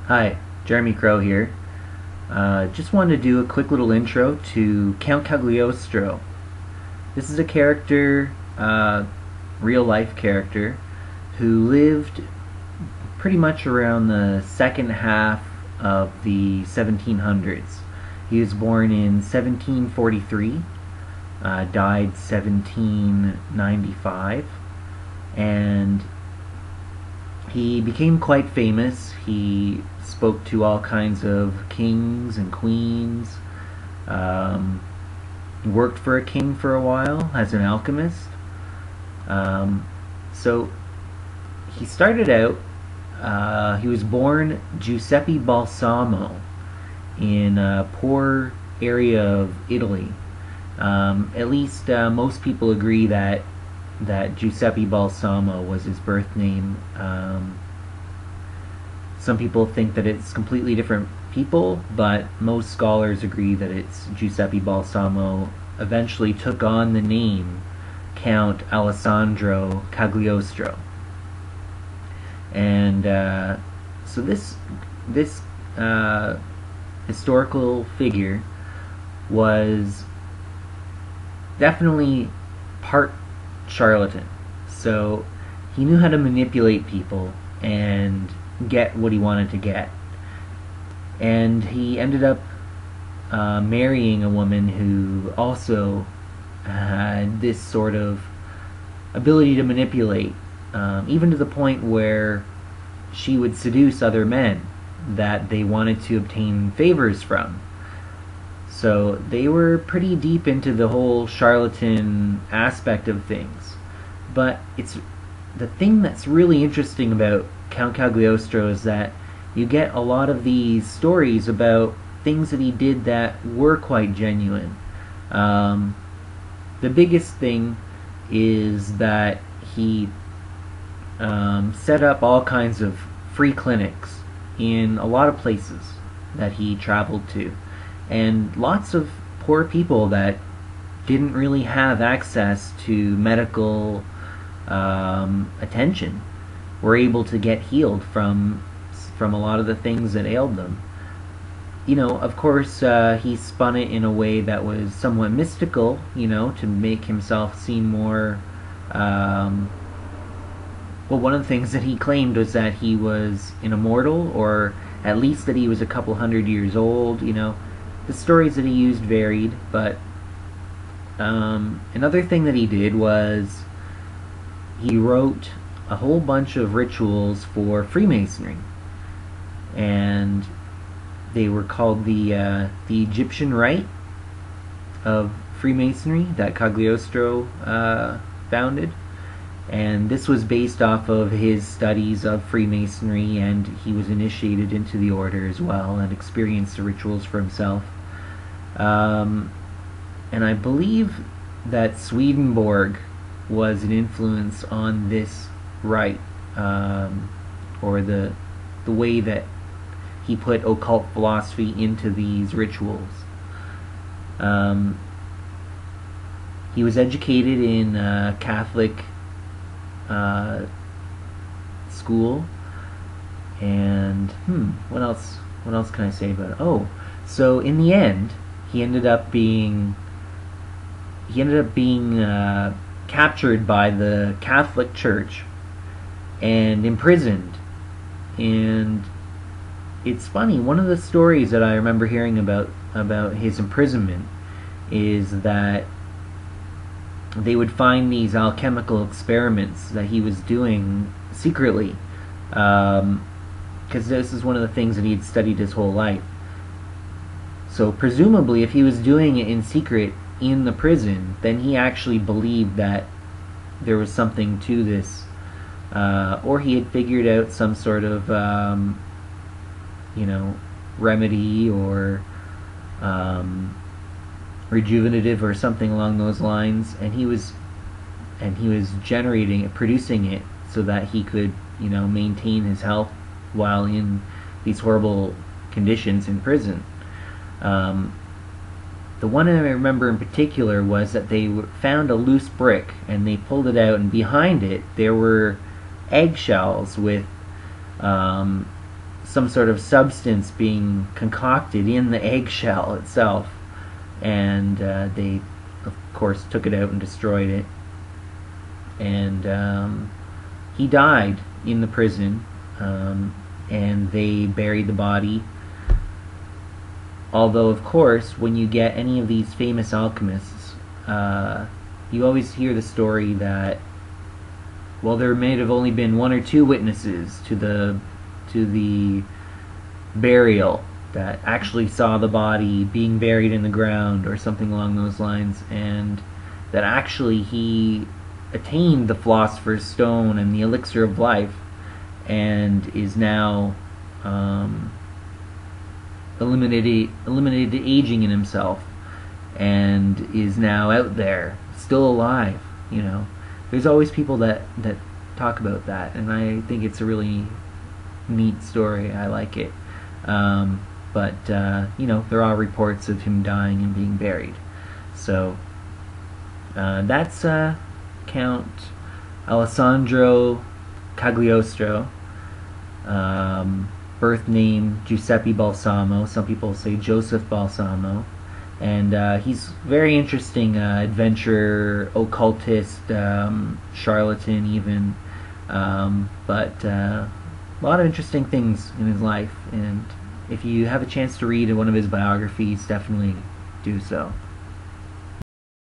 Hi, Jeremy Crow here. Just wanted to do a quick little intro to Count Cagliostro. This is a character, real life character, who lived pretty much around the second half of the 1700s. He was born in 1743, died 1795, and he became quite famous. He spoke to all kinds of kings and queens. He worked for a king for a while as an alchemist. So he started out, he was born Giuseppe Balsamo in a poor area of Italy. At least most people agree that Giuseppe Balsamo was his birth name. Some people think that it's completely different people, but most scholars agree that it's Giuseppe Balsamo. Eventually took on the name Count Alessandro Cagliostro. And so this historical figure was definitely part charlatan. So he knew how to manipulate people and get what he wanted to get. And he ended up marrying a woman who also had this sort of ability to manipulate, even to the point where she would seduce other men that they wanted to obtain favors from. So they were pretty deep into the whole charlatan aspect of things. But it's the thing that's really interesting about Count Cagliostro is that you get a lot of these stories about things that he did that were quite genuine. The biggest thing is that he set up all kinds of free clinics in a lot of places that he traveled to. And lots of poor people that didn't really have access to medical attention were able to get healed from a lot of the things that ailed them. You know, of course, he spun it in a way that was somewhat mystical, you know, to make himself seem more... well, one of the things that he claimed was that he was an immortal, or at least that he was a couple hundred years old, you know. The stories that he used varied, but another thing that he did was he wrote a whole bunch of rituals for Freemasonry, and they were called the Egyptian Rite of Freemasonry that Cagliostro founded. And this was based off of his studies of Freemasonry, and he was initiated into the order as well and experienced the rituals for himself. And I believe that Swedenborg was an influence on this rite, or the way that he put occult philosophy into these rituals. He was educated in Catholic school, and what else can I say about it? Oh, so in the end, he ended up being captured by the Catholic Church and imprisoned. And it's funny, one of the stories that I remember hearing about his imprisonment is that they would find these alchemical experiments that he was doing secretly, because this is one of the things that he had studied his whole life. So presumably, if he was doing it in secret in the prison, then he actually believed that there was something to this, or he had figured out some sort of remedy or rejuvenative or something along those lines, and he was producing it so that he could maintain his health while in these horrible conditions in prison. The one I remember in particular was that they found a loose brick and they pulled it out, and behind it there were eggshells with some sort of substance being concocted in the eggshell itself, and they, of course, took it out and destroyed it. And he died in the prison, and they buried the body. Although, of course, when you get any of these famous alchemists, you always hear the story that, well, there may have only been one or two witnesses to the burial that actually saw the body being buried in the ground or something along those lines, and that actually he attained the Philosopher's Stone and the Elixir of Life, and is now eliminated aging in himself, and is now out there, still alive. You know, there's always people that talk about that, and I think it's a really neat story. I like it. But you know, there are reports of him dying and being buried. So that's Count Alessandro Cagliostro. Birth name Giuseppe Balsamo. Some people say Joseph Balsamo. And he's very interesting adventurer, occultist, charlatan even. But a lot of interesting things in his life. And if you have a chance to read one of his biographies, definitely do so.